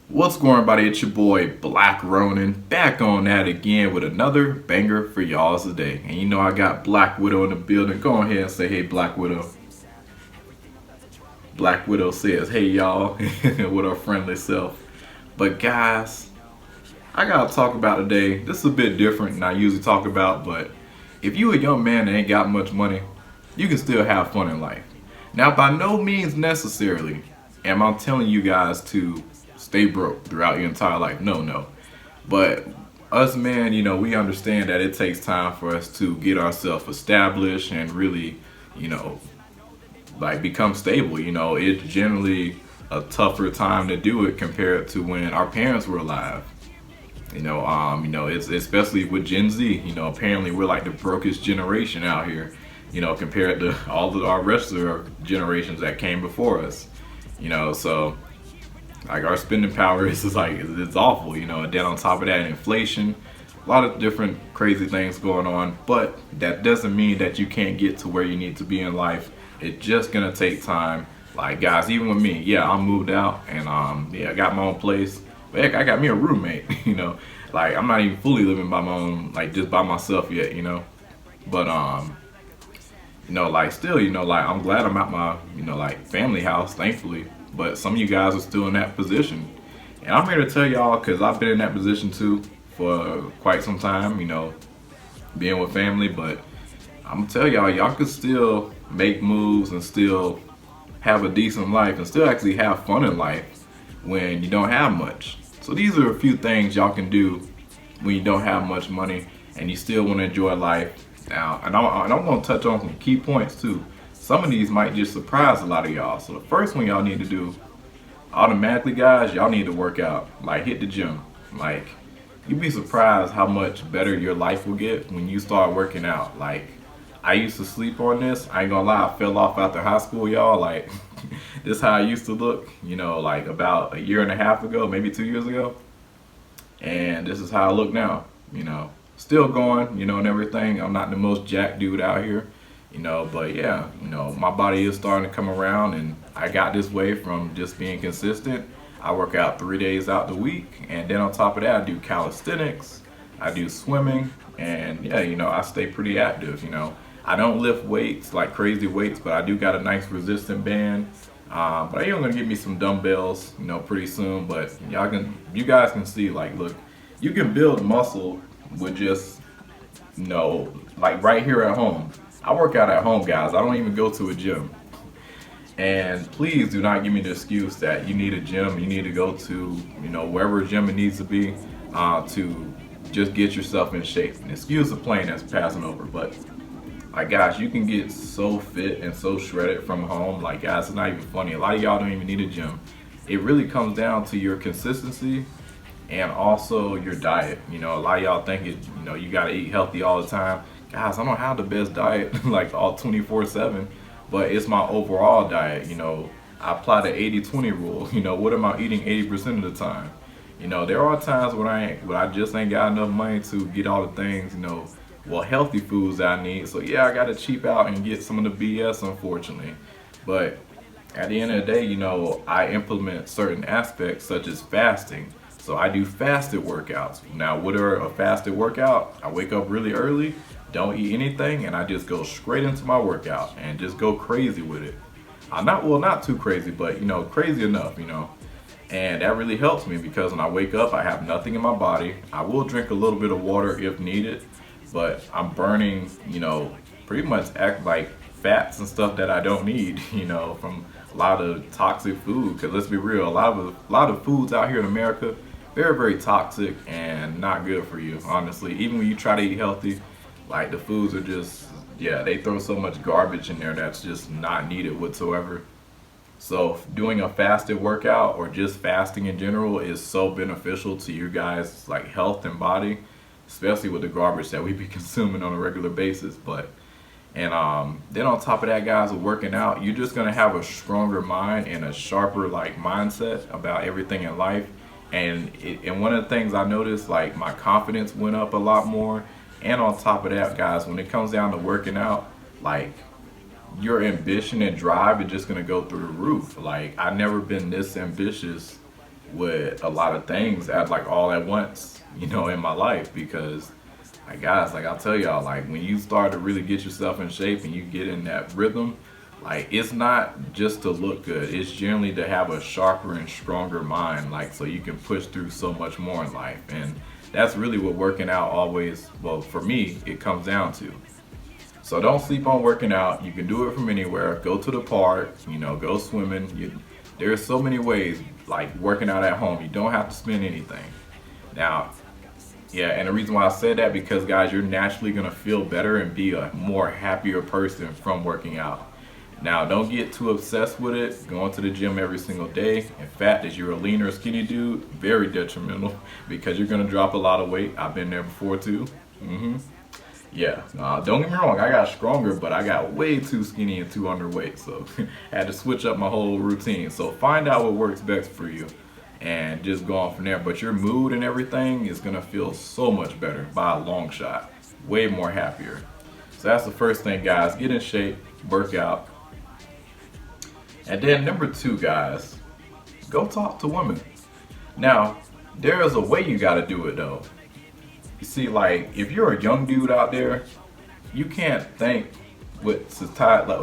What's going on, everybody? It's your boy Black Ronin back on that again with another banger for y'all today. And you know I got Black Widow in the building. Go ahead and say hey, Black Widow. Black Widow says hey y'all with her friendly self. But guys, I gotta talk about today. This is a bit different than I usually talk about, but if you a young man that ain't got much money, you can still have fun in life. Now, by no means necessarily am I telling you guys to stay broke throughout your entire life. No, no. But us men, we understand that it takes time for us to get ourselves established and really, you know, like become stable. It's generally a tougher time to do it compared to when our parents were alive. It's especially with Gen Z. Apparently we're like the brokest generation out here. Compared to all of our rest of our generations that came before us. So like our spending power is like it's awful. And then on top of that, inflation, a lot of different crazy things going on. But that doesn't mean that you can't get to where you need to be in life. It's just gonna take time. Like guys, even with me, yeah, I moved out and I got my own place. But heck, I got me a roommate. Like I'm not even fully living by my own, like just by myself yet. But like still, like I'm glad I'm at my, like family house, thankfully. But some of you guys are still in that position. And I'm here to tell y'all, because I've been in that position too for quite some time, being with family. But I'm gonna tell y'all could still make moves and still have a decent life and still actually have fun in life when you don't have much. So these are a few things y'all can do when you don't have much money and you still want to enjoy life. Now, and I'm going to touch on some key points too. Some of these might just surprise a lot of y'all. So the first one y'all need to do, automatically guys, y'all need to work out. Like hit the gym. Like you'd be surprised how much better your life will get when you start working out. Like I used to sleep on this. I ain't gonna lie, I fell off after high school, y'all. Like this is how I used to look, like about a year and a half ago, maybe 2 years ago. And this is how I look now, still going, and everything. I'm not the most jacked dude out here, but yeah, my body is starting to come around and I got this way from just being consistent. I work out 3 days out the week, and then on top of that I do calisthenics, I do swimming, and yeah, I stay pretty active. I don't lift weights like crazy weights, but I do got a nice resistant band. But I am gonna get me some dumbbells, pretty soon. But you guys can see, like, look, you can build muscle with just, like right here at home. I work out at home, guys. I don't even go to a gym. And please do not give me the excuse that you need a gym. You need to go to, wherever gym it needs to be, to just get yourself in shape. And excuse the plane that's passing over, but like guys, you can get so fit and so shredded from home. Like guys, it's not even funny. A lot of y'all don't even need a gym. It really comes down to your consistency and also your diet. A lot of y'all think you gotta eat healthy all the time. Guys, I don't have the best diet like all 24/7, but it's my overall diet. I apply the 80-20 rule. What am I eating 80% of the time? There are times when I just ain't got enough money to get all the things, healthy foods that I need. So yeah, I gotta cheap out and get some of the BS, unfortunately. But at the end of the day, I implement certain aspects such as fasting. So I do fasted workouts. Now, what are a fasted workout? I wake up really early, don't eat anything, and I just go straight into my workout and just go crazy with it. I'm not too crazy, but crazy enough, And that really helps me because when I wake up, I have nothing in my body. I will drink a little bit of water if needed, but I'm burning, pretty much act like fats and stuff that I don't need, from a lot of toxic food. Because let's be real, a lot of foods out here in America, very, very toxic and not good for you, honestly. Even when you try to eat healthy, like the foods are just, yeah, they throw so much garbage in there that's just not needed whatsoever. So doing a fasted workout or just fasting in general is so beneficial to you guys, like health and body, especially with the garbage that we be consuming on a regular basis. Then on top of that, guys, with working out, you're just gonna have a stronger mind and a sharper like mindset about everything in life. And one of the things I noticed, like my confidence went up a lot more. And on top of that, guys, when it comes down to working out, like your ambition and drive is just gonna go through the roof. Like I've never been this ambitious with a lot of things at like all at once, in my life. Because like guys, like I'll tell y'all, like when you start to really get yourself in shape and you get in that rhythm, like it's not just to look good. It's generally to have a sharper and stronger mind, like so you can push through so much more in life. And that's really what working out always, well, for me, it comes down to. So don't sleep on working out. You can do it from anywhere. Go to the park, go swimming. There's so many ways, like working out at home. You don't have to spend anything. Now, yeah, and the reason why I said that, because guys, you're naturally gonna feel better and be a more happier person from working out. Now, don't get too obsessed with it. Going to the gym every single day. In fact, if you're a leaner, skinny dude, very detrimental because you're gonna drop a lot of weight. I've been there before too. Yeah, don't get me wrong, I got stronger, but I got way too skinny and too underweight, so I had to switch up my whole routine. So find out what works best for you and just go on from there. But your mood and everything is gonna feel so much better by a long shot, way more happier. So that's the first thing, guys. Get in shape, work out. And then number 2, guys, go talk to women. Now, there is a way you gotta do it though. You see, like, if you're a young dude out there, you can't think with society,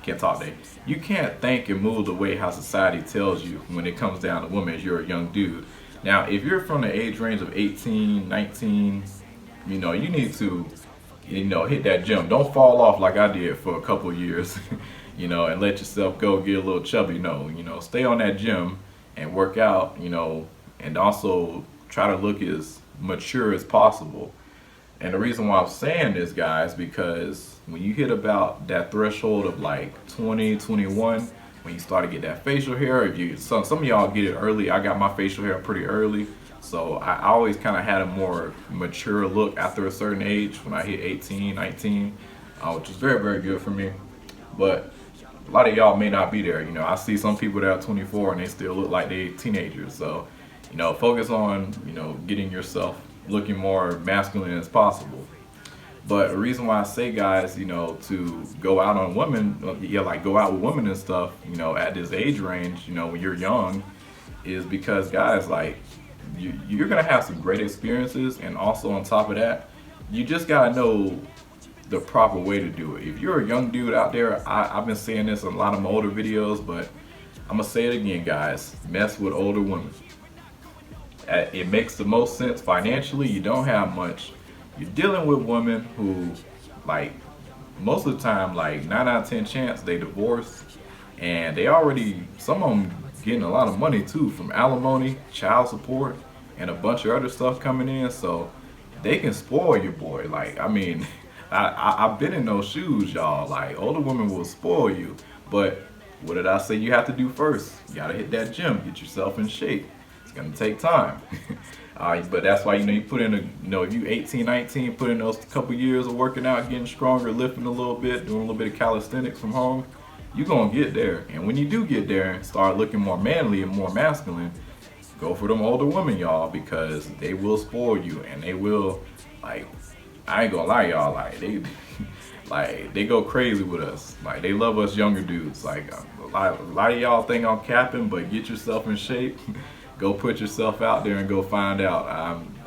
can't talk today. You can't think and move the way how society tells you when it comes down to women as you're a young dude. Now, if you're from the age range of 18, 19, you need to, hit that gym. Don't fall off like I did for a couple years, and let yourself go get a little chubby. No, stay on that gym and work out, and also try to look as mature as possible. And the reason why I'm saying this, guys, because when you hit about that threshold of like 20, 21, when you start to get that facial hair, some of y'all get it early. I got my facial hair pretty early, so I always kind of had a more mature look after a certain age when I hit 18, 19, which is very, very good for me. But a lot of y'all may not be there. I see some people that are 24 and they still look like they teenagers. So focus on, getting yourself looking more masculine as possible. But the reason why I say, guys, to go out on women, like go out with women and stuff, at this age range, when you're young, is because, guys, like, you're going to have some great experiences. And also on top of that, you just got to know the proper way to do it. If you're a young dude out there, I've been saying this in a lot of my older videos, but I'm going to say it again, guys, mess with older women. It makes the most sense financially. You don't have much. You're dealing with women who, like, most of the time, like 9 out of 10 chance, they divorce, and they already, some of them getting a lot of money too from alimony, child support, and a bunch of other stuff coming in. So they can spoil your boy. Like, I mean, I've been in those shoes, y'all. Like, older women will spoil you. But what did I say you have to do first? You gotta hit that gym, get yourself in shape. Gonna take time. But that's why you put in if you 18, 19, put in those couple years of working out, getting stronger, lifting a little bit, doing a little bit of calisthenics from home, you're gonna get there. And when you do get there and start looking more manly and more masculine, go for them older women, y'all, because they will spoil you. And they will, like, I ain't gonna lie, y'all, like they go crazy with us. Like, they love us younger dudes. Like, a lot of y'all think I'm capping, but get yourself in shape. Go put yourself out there and go find out.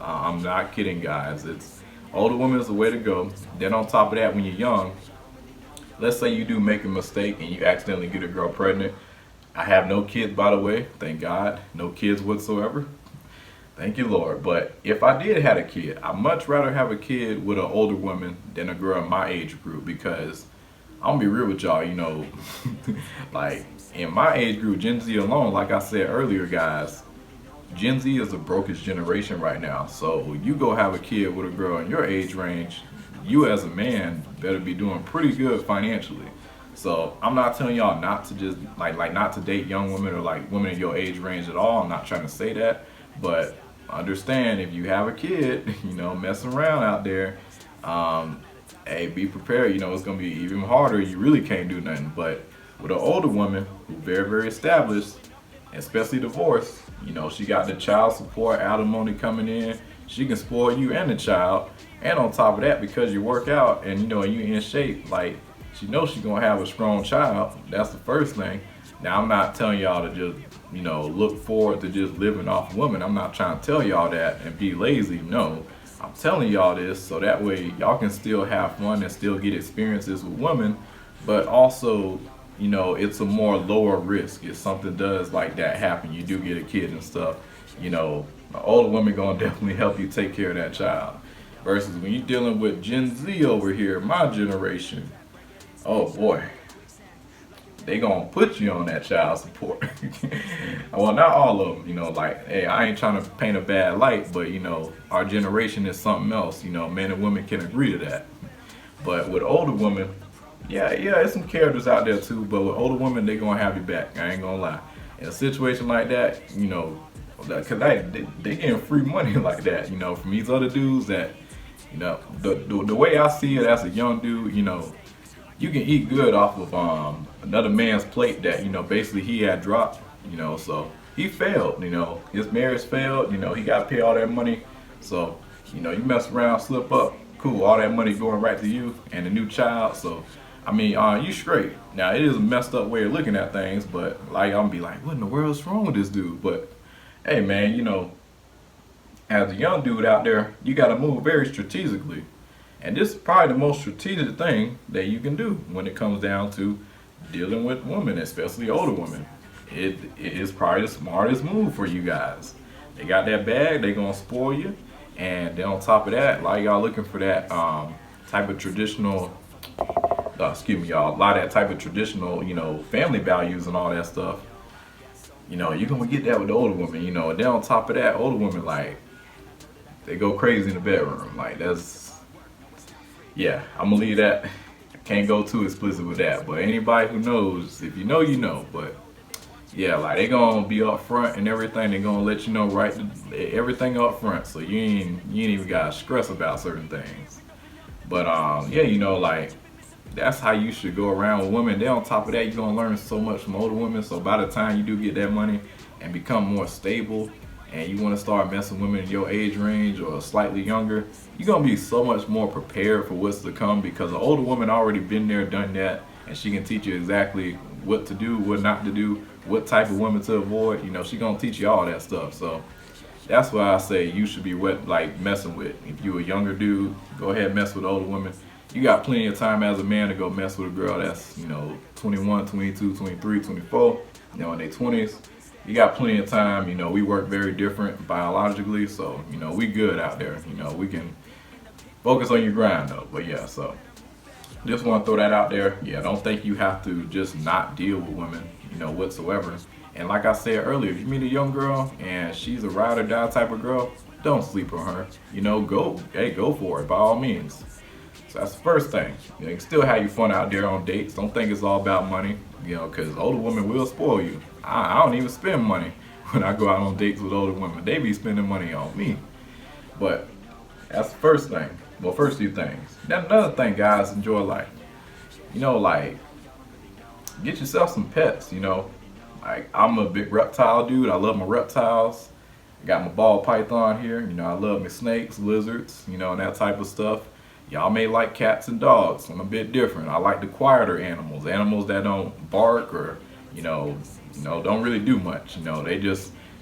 I'm not kidding, guys. It's older women is the way to go. Then on top of that, when you're young, let's say you do make a mistake and you accidentally get a girl pregnant. I have no kids, by the way. Thank God. No kids whatsoever. Thank you, Lord. But if I did have a kid, I'd much rather have a kid with an older woman than a girl in my age group, because I'm gonna be real with y'all, like in my age group, Gen Z alone, like I said earlier, guys, Gen Z is the brokest generation right now. So you go have a kid with a girl in your age range, you as a man better be doing pretty good financially. So I'm not telling y'all not to just like not to date young women or like women in your age range at all. I'm not trying to say that, but understand, if you have a kid, messing around out there, hey, be prepared. It's gonna be even harder. You really can't do nothing. But with an older woman who's very, very established, especially divorced, she got the child support, alimony coming in. She can spoil you and the child. And on top of that, because you work out and you in shape, like, she knows she's gonna have a strong child. That's the first thing. Now, I'm not telling y'all to just, look forward to just living off women. I'm not trying to tell y'all that and be lazy. No, I'm telling y'all this so that way y'all can still have fun and still get experiences with women, but also, it's a more lower risk if something does like that happen. You do get a kid and stuff. An older woman gonna definitely help you take care of that child. Versus when you're dealing with Gen Z over here, my generation. Oh boy, they gonna put you on that child support. Well, not all of them, like, hey, I ain't trying to paint a bad light, but our generation is something else. Men and women can agree to that. But with older women, yeah, there's some characters out there too, but with older women, they gonna have you back. I ain't gonna lie. In a situation like that, because they getting free money like that, from these other dudes that, the way I see it as a young dude, you can eat good off of another man's plate that basically he had dropped, so he failed, his marriage failed, he got to pay all that money, so you mess around, slip up, cool, all that money going right to you and the new child, so I mean, you straight. Now it is a messed up way of looking at things, but like I'm gonna be like, what in the world's wrong with this dude? But hey, man, as a young dude out there, you got to move very strategically. And this is probably the most strategic thing that you can do when it comes down to dealing with women, especially older women. It is probably the smartest move for you guys. They got that bag, they gonna spoil you, and then on top of that, like y'all looking for that type of traditional, excuse me, y'all, a lot of that type of traditional, family values and all that stuff. You're gonna get that with the older women, and then on top of that, older women, like, they go crazy in the bedroom. Like, yeah, I'm gonna leave that. Can't go too explicit with that, but anybody who knows, if you know, you know. But yeah, like, they gonna be up front and everything. They gonna let you know everything up front, so you ain't even gotta stress about certain things. But yeah, like, that's how you should go around with women. Then on top of that, you're gonna learn so much from older women. So by the time you do get that money and become more stable, and you want to start messing with women in your age range or slightly younger, you're gonna be so much more prepared for what's to come because an older woman already been there, done that, and she can teach you exactly what to do, what not to do, what type of women to avoid. She gonna teach you all that stuff. So that's why I say you should be messing with. If you a younger dude, go ahead and mess with older women. You got plenty of time as a man to go mess with a girl that's 21, 22, 23, 24, in their 20s. You got plenty of time. We work very different biologically, so we good out there. We can focus on your grind though. But yeah, so just want to throw that out there. Yeah, don't think you have to just not deal with women, whatsoever. And like I said earlier, if you meet a young girl and she's a ride or die type of girl, don't sleep on her. Go for it by all means. So that's the first thing. You can still have your fun out there on dates. Don't think it's all about money, because older women will spoil you. I don't even spend money when I go out on dates with older women. They be spending money on me. But that's the first thing. Well, first few things. Then another thing, guys, enjoy life. Like, get yourself some pets, Like, I'm a big reptile dude. I love my reptiles. I got my ball python here. I love my snakes, lizards, and that type of stuff. Y'all may like cats and dogs. I'm a bit different. I like the quieter animals that don't bark or, don't really do much.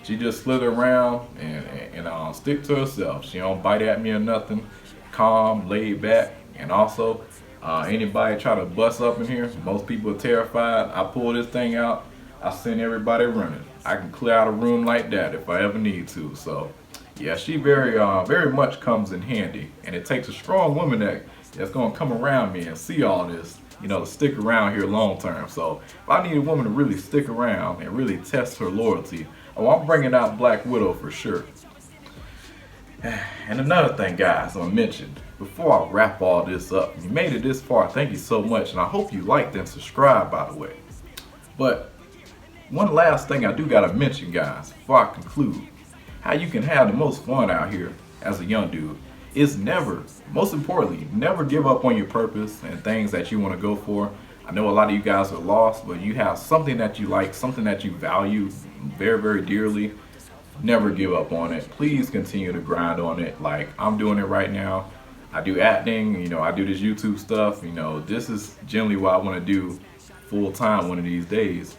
She just slither around and stick to herself. She don't bite at me or nothing. Calm, laid back, and also anybody try to bust up in here, most people are terrified. I pull this thing out, I send everybody running. I can clear out a room like that if I ever need to. So yeah, she very much comes in handy, and it takes a strong woman that's gonna come around me and see all this, to stick around here long term. So if I need a woman to really stick around and really test her loyalty, I'm bringing out Black Widow for sure. And another thing, guys, I mentioned before I wrap all this up, you made it this far, thank you so much, and I hope you liked and subscribed, by the way. But one last thing I do gotta mention, guys, before I conclude, how you can have the most fun out here as a young dude is most importantly, never give up on your purpose and things that you want to go for. I know a lot of you guys are lost, but you have something that you like, something that you value very, very dearly. Never give up on it. Please continue to grind on it. Like I'm doing it right now. I do acting, I do this YouTube stuff. This is generally what I want to do full time one of these days.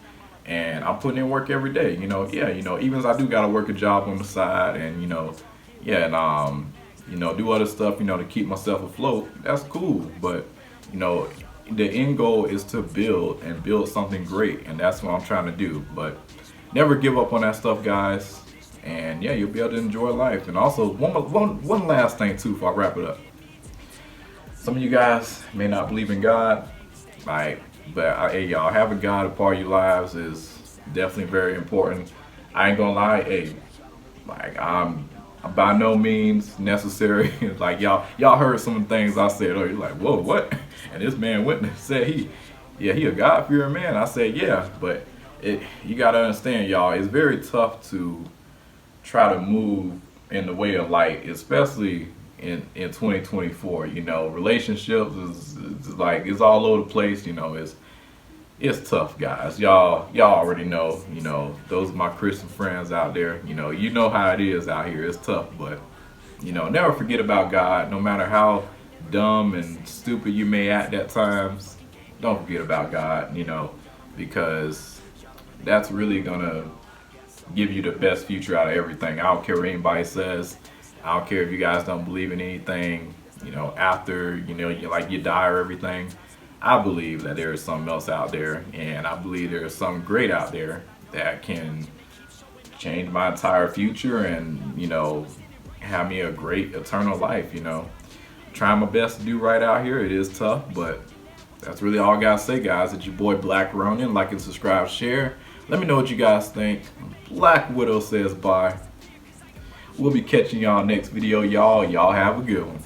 and I'm putting in work every day. Yeah, even as I do gotta work a job on the side, and yeah, and do other stuff, to keep myself afloat. That's cool, but you know, the end goal is to build and build something great, and that's what I'm trying to do. But never give up on that stuff, guys. And yeah, you'll be able to enjoy life. And also, one last thing too, before I wrap it up. Some of you guys may not believe in God, right? But hey, y'all, having God a part of your lives is definitely very important. I ain't gonna lie, hey, like I'm by no means necessary. Like y'all heard some of the things I said. Oh, you're like, whoa, what? And this man went and said he a God fearing man. I said, yeah, but you gotta understand, y'all, it's very tough to try to move in the way of light, especially in 2024. Relationships is like, it's all over the place. It's tough, guys. Y'all already know. Those are my Christian friends out there. You know how it is out here. It's tough, but never forget about God. No matter how dumb and stupid you may act at times, don't forget about God. Because that's really gonna give you the best future out of everything. I don't care what anybody says. I don't care if you guys don't believe in anything. After you die or everything. I believe that there is something else out there, and I believe there is something great out there that can change my entire future and have me a great eternal life. Trying my best to do right out here. It is tough, but that's really all I gotta say, guys. It's your boy Black Ronin. Like and subscribe, share. Let me know what you guys think. Black Widow says bye. We'll be catching y'all next video, y'all. Y'all have a good one.